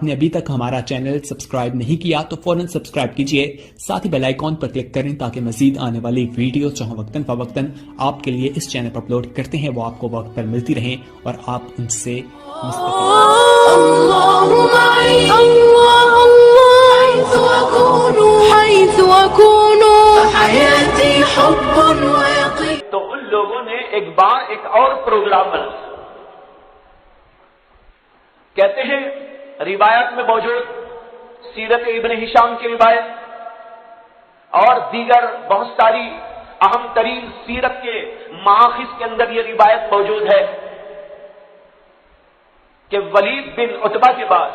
نے ابھی تک ہمارا چینل سبسکرائب نہیں کیا تو فوراً سبسکرائب کیجئے، ساتھ ہی بیل آئیکن پر کلک کریں تاکہ مزید آنے والی ویڈیو جو وقتاً فوقتاً آپ کے لیے اس چینل پر اپلوڈ کرتے ہیں وہ آپ کو وقت پر ملتی رہیں اور آپ ان سے تو ان لوگوں نے ایک بار ایک اور پروگرام بنا، کہتے ہیں روایت میں موجود سیرت ابن ہشام کی روایت اور دیگر بہت ساری اہم ترین سیرت کے مآخذ کے اندر یہ روایت موجود ہے کہ ولید بن عتبہ کے پاس،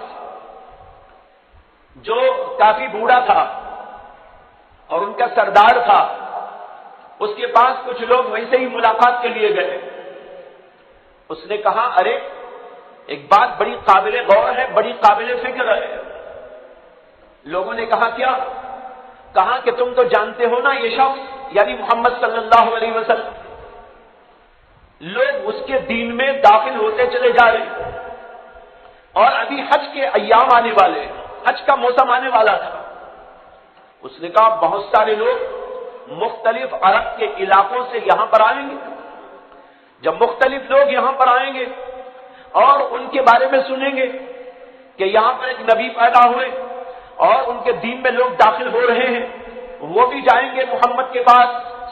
جو کافی بوڑھا تھا اور ان کا سردار تھا، اس کے پاس کچھ لوگ ویسے ہی ملاقات کے لیے گئے۔ اس نے کہا ارے ایک بات بڑی قابل غور ہے، بڑی قابل فکر ہے۔ لوگوں نے کہا کیا؟ کہا کہ تم تو جانتے ہو نا یہ شخص یعنی محمد صلی اللہ علیہ وسلم، لوگ اس کے دین میں داخل ہوتے چلے جا رہے ہیں اور ابھی حج کے ایام آنے والے، حج کا موسم آنے والا تھا۔ اس نے کہا بہت سارے لوگ مختلف عرب کے علاقوں سے یہاں پر آئیں گے، جب مختلف لوگ یہاں پر آئیں گے اور ان کے بارے میں سنیں گے کہ یہاں پر ایک نبی پیدا ہوئے اور ان کے دین میں لوگ داخل ہو رہے ہیں، وہ بھی جائیں گے محمد کے پاس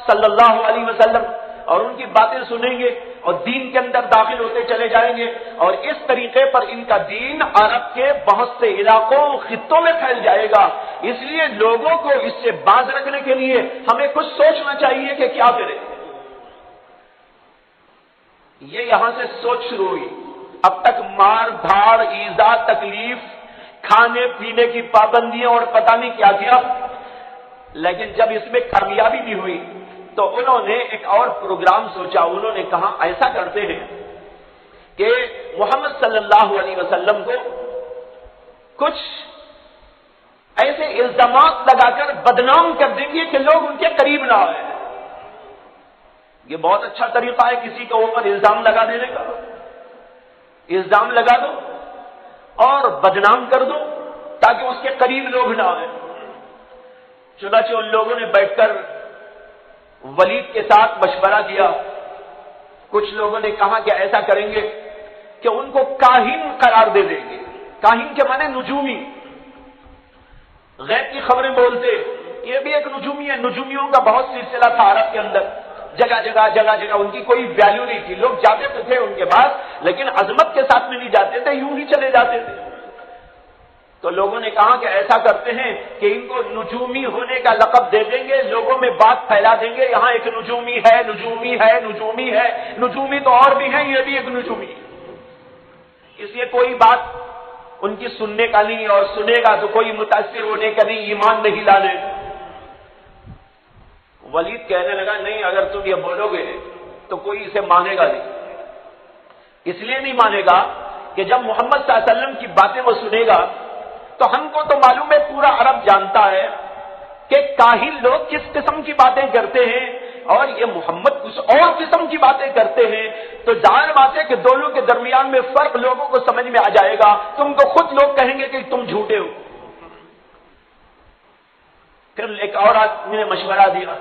صلی اللہ علیہ وسلم اور ان کی باتیں سنیں گے اور دین کے اندر داخل ہوتے چلے جائیں گے، اور اس طریقے پر ان کا دین عرب کے بہت سے علاقوں خطوں میں پھیل جائے گا۔ اس لیے لوگوں کو اس سے باز رکھنے کے لیے ہمیں کچھ سوچنا چاہیے کہ کیا کریں۔ یہ یہاں سے سوچ شروع ہوئی۔ اب تک مار دھاڑ، ایذا، تکلیف، کھانے پینے کی پابندیاں اور پتہ نہیں کیا کیا، لیکن جب اس میں کامیابی بھی ہوئی تو انہوں نے ایک اور پروگرام سوچا۔ انہوں نے کہا ایسا کرتے ہیں کہ محمد صلی اللہ علیہ وسلم کو کچھ ایسے الزامات لگا کر بدنام کر دیں گے کہ لوگ ان کے قریب نہ آئے۔ یہ بہت اچھا طریقہ ہے کسی کے اوپر الزام لگا دینے کا۔ الزام لگا دو اور بدنام کر دو تاکہ اس کے قریب لوگ نہ آئے۔ چنانچہ ان لوگوں نے بیٹھ کر ولید کے ساتھ مشورہ کیا۔ کچھ لوگوں نے کہا کہ ایسا کریں گے کہ ان کو کاہن قرار دے دیں گے۔ کاہن کے معنی نجومی، غیب کی خبریں بولتے، یہ بھی ایک نجومی ہے۔ نجومیوں کا بہت سلسلہ تھا عرب کے اندر، جگہ جگہ ان کی کوئی ویلیو نہیں تھی، لوگ جاتے تو تھے ان کے پاس لیکن عظمت کے ساتھ میں نہیں جاتے تھے، یوں ہی چلے جاتے تھے۔ تو لوگوں نے کہا کہ ایسا کرتے ہیں کہ ان کو نجومی ہونے کا لقب دے دیں گے، لوگوں میں بات پھیلا دیں گے یہاں ایک نجومی ہے، نجومی ہے، نجومی ہے، نجومی تو اور بھی ہیں، یہ بھی ایک نجومی ہے۔ اس لیے کوئی بات ان کی سننے کا نہیں، اور سنے گا تو کوئی متاثر ہونے کا نہیں، ایمان نہیں لانے۔ ولید کہنے لگا نہیں، اگر تم یہ بولو گے تو کوئی اسے مانے گا نہیں۔ اس لیے نہیں مانے گا کہ جب محمد صلی اللہ علیہ وسلم کی باتیں وہ سنے گا تو ہم کو تو معلوم ہے، پورا عرب جانتا ہے کہ کاہل لوگ کس قسم کی باتیں کرتے ہیں اور یہ محمد کچھ اور قسم کی باتیں کرتے ہیں، تو ظاہر بات ہے کہ دونوں کے درمیان میں فرق لوگوں کو سمجھ میں آ جائے گا، تم کو خود لوگ کہیں گے کہ تم جھوٹے ہو۔ پھر ایک اور آدمی نے مشورہ دیا،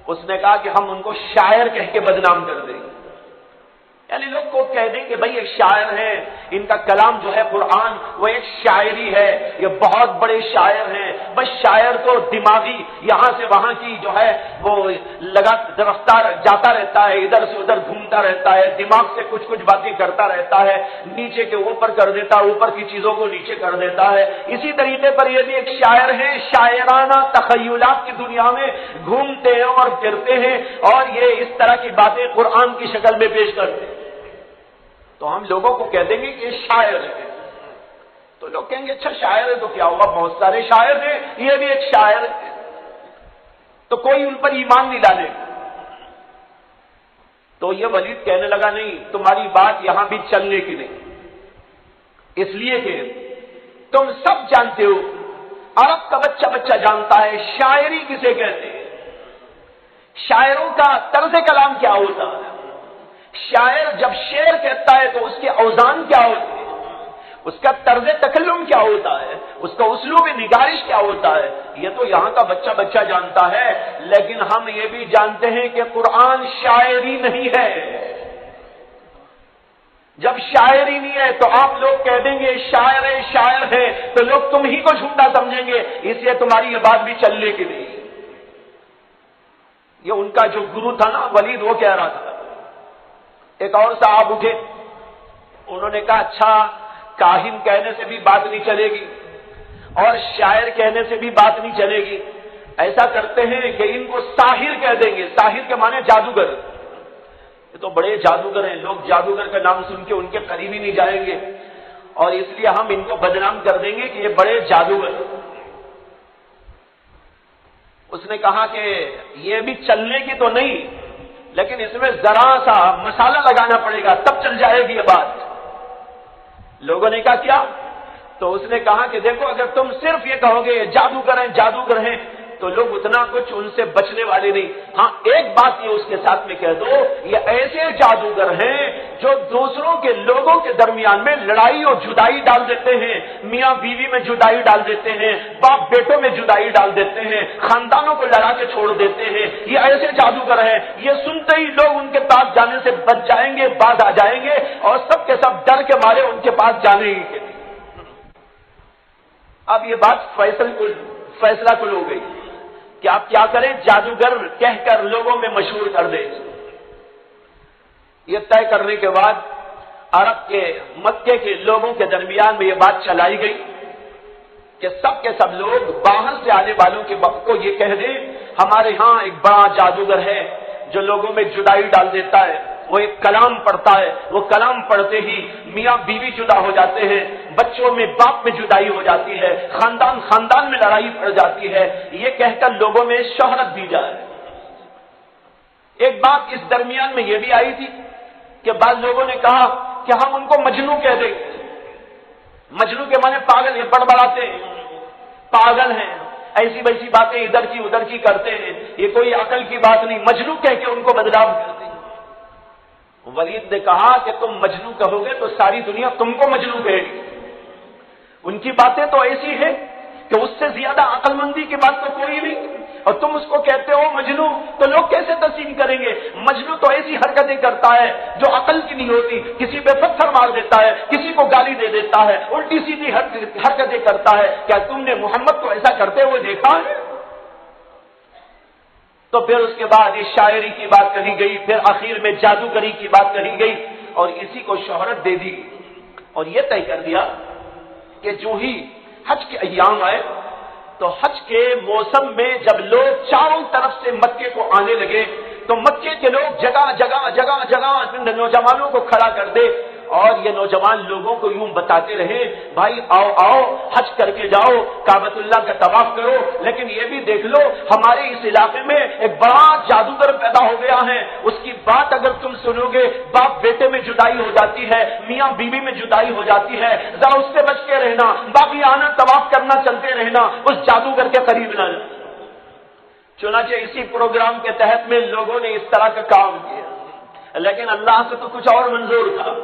اس نے کہا کہ ہم ان کو شاعر کہہ کے بدنام کر دیں گے، یعنی لوگ کو کہہ دیں کہ بھائی ایک شاعر ہے، ان کا کلام جو ہے قرآن وہ ایک شاعری ہے، یہ بہت بڑے شاعر ہیں۔ بس شاعر تو دماغی یہاں سے وہاں کی جو ہے وہ لگا رفتار جاتا رہتا ہے، ادھر سے ادھر گھومتا رہتا ہے، دماغ سے کچھ باتیں کرتا رہتا ہے، نیچے کے اوپر کر دیتا ہے، اوپر کی چیزوں کو نیچے کر دیتا ہے۔ اسی طریقے پر یہ بھی ایک شاعر ہے، شاعرانہ تخیلات کی دنیا میں گھومتے ہیں اور پھرتے ہیں اور یہ اس طرح کی باتیں قرآن کی شکل میں پیش کرتے ہیں۔ تو ہم لوگوں کو کہہ دیں گے کہ یہ شاعر ہے، تو لوگ کہیں گے اچھا شاعر ہے تو کیا ہوا، بہت سارے شاعر ہیں، یہ بھی ایک شاعر ہے، تو کوئی ان پر ایمان نہیں ڈالے۔ تو یہ ولید کہنے لگا نہیں، تمہاری بات یہاں بھی چلنے کی نہیں، اس لیے کہ تم سب جانتے ہو، عرب کا بچہ جانتا ہے شاعری کسے کہتے ہیں، شاعروں کا طرز کلام کیا ہوتا ہے، شاعر جب شعر کہتا ہے تو اس کے اوزان کیا ہوتے ہیں، اس کا طرز تکلم کیا نگارش کیا ہوتا ہے یہ تو یہاں کا بچہ بچہ جانتا ہے، لیکن ہم یہ بھی جانتے ہیں کہ قرآن شاعری نہیں ہے۔ جب شاعری نہیں ہے تو آپ لوگ کہہ دیں گے شاعر ہے، تو لوگ تم ہی کو جھوٹا سمجھیں گے، اس لیے تمہاری یہ بات بھی چلنے کی نہیں۔ یہ ان کا جو گرو تھا نا ولید، وہ کہہ رہا تھا۔ ایک اور صاحب اٹھے، انہوں نے کہا اچھا کاہن کہنے سے بھی بات نہیں چلے گی اور شاعر کہنے سے بھی بات نہیں چلے گی، ایسا کرتے ہیں کہ ان کو ساحر کہہ دیں گے۔ ساحر کے معنی جادوگر، یہ تو بڑے جادوگر ہیں، لوگ جادوگر کا نام سن کے ان کے قریب ہی نہیں جائیں گے، اور اس لیے ہم ان کو بدنام کر دیں گے کہ یہ بڑے جادوگر۔ اس نے کہا کہ یہ بھی چلنے کی تو نہیں، لیکن اس میں ذرا سا مسالہ لگانا پڑے گا تب چل جائے گی یہ بات۔ لوگوں نے کہا کیا؟ تو اس نے کہا کہ دیکھو اگر تم صرف یہ کہو گے یہ جادوگر ہیں تو لوگ اتنا کچھ ان سے بچنے والے نہیں۔ ہاں ایک بات یہ اس کے ساتھ میں کہہ دو، یہ ایسے جادوگر ہیں جو دوسروں کے لوگوں کے درمیان میں لڑائی اور جدائی ڈال دیتے ہیں، میاں بیوی میں جدائی ڈال دیتے ہیں، باپ بیٹوں میں جدائی ڈال دیتے ہیں، خاندانوں کو لڑا کے چھوڑ دیتے ہیں۔ یہ ایسے جادوگر ہیں، یہ سنتے ہی لوگ ان کے پاس جانے سے بچ جائیں گے، باز آ جائیں گے، اور سب کے سب ڈر کے مارے ان کے پاس جانے ہی کے۔ اب یہ بات فیصلہ کل ہو گئی کہ آپ کیا کریں، جادوگر کہہ کر لوگوں میں مشہور کر دیں۔ یہ طے کرنے کے بعد عرب کے مکے کے لوگوں کے درمیان میں یہ بات چلائی گئی کہ سب کے سب لوگ باہر سے آنے والوں کے وقت کو یہ کہہ دیں ہمارے ہاں ایک بڑا جادوگر ہے جو لوگوں میں جدائی ڈال دیتا ہے، وہ ایک کلام پڑھتا ہے، وہ کلام پڑھتے ہی میاں بیوی جدا ہو جاتے ہیں، بچوں میں باپ میں جدائی ہو جاتی ہے، خاندان میں لڑائی پڑ جاتی ہے، یہ کہہ کر لوگوں میں شہرت دی جائے۔ ایک بات اس درمیان میں یہ بھی آئی تھی کہ بعض لوگوں نے کہا کہ ہم ان کو مجنوں کہہ دیں گے۔ مجنوں کے معنی پاگل ہیں، بڑبڑاتے ہیں، پاگل ہیں، ایسی ویسی باتیں ادھر کی ادھر کی کرتے ہیں، یہ کوئی عقل کی بات نہیں، مجنوں کہہ کے ان کو بدنام کرتے ہیں۔ ولید نے کہا کہ تم مجنوں کہو گے تو ساری دنیا تم کو مجنوں کہے گی، ان کی باتیں تو ایسی ہے کہ اس سے زیادہ عقل مندی کی بات تو کوئی نہیں، اور تم اس کو کہتے ہو مجنوں، تو لوگ کیسے تسلیم کریں گے؟ مجنوں تو ایسی حرکتیں کرتا ہے جو عقل کی نہیں ہوتی، کسی پہ پتھر مار دیتا ہے، کسی کو گالی دے دیتا ہے، الٹی سیدھی حرکتیں کرتا ہے۔ کیا تم نے محمد کو ایسا کرتے ہوئے دیکھا ہے؟ تو پھر اس کے بعد اس شاعری کی بات کہی گئی، پھر آخر میں جادوگری کی بات کہی گئی، اور اسی کو شہرت دے دی، اور یہ طے کر دیا کہ جو ہی حج کے ایام آئے تو حج کے موسم میں جب لوگ چاروں طرف سے مکے کو آنے لگے تو مکے کے لوگ جگہ نوجوانوں کو کھڑا کر دے، اور یہ نوجوان لوگوں کو یوں بتاتے رہے بھائی آؤ حج کر کے جاؤ، کعبۃ اللہ کا طواف کرو، لیکن یہ بھی دیکھ لو ہمارے اس علاقے میں ایک بڑا جادوگر پیدا ہو گیا ہے، اس کی بات اگر تم سنو گے باپ بیٹے میں جدائی ہو جاتی ہے، میاں بیوی میں جدائی ہو جاتی ہے، ذرا اس سے بچ کے رہنا، باقی آنا طواف کرنا چلتے رہنا، اس جادوگر کے قریب نہ جانا۔ چنانچہ اسی پروگرام کے تحت میں لوگوں نے اس طرح کا کام کیا، لیکن اللہ سے تو کچھ اور منظور تھا۔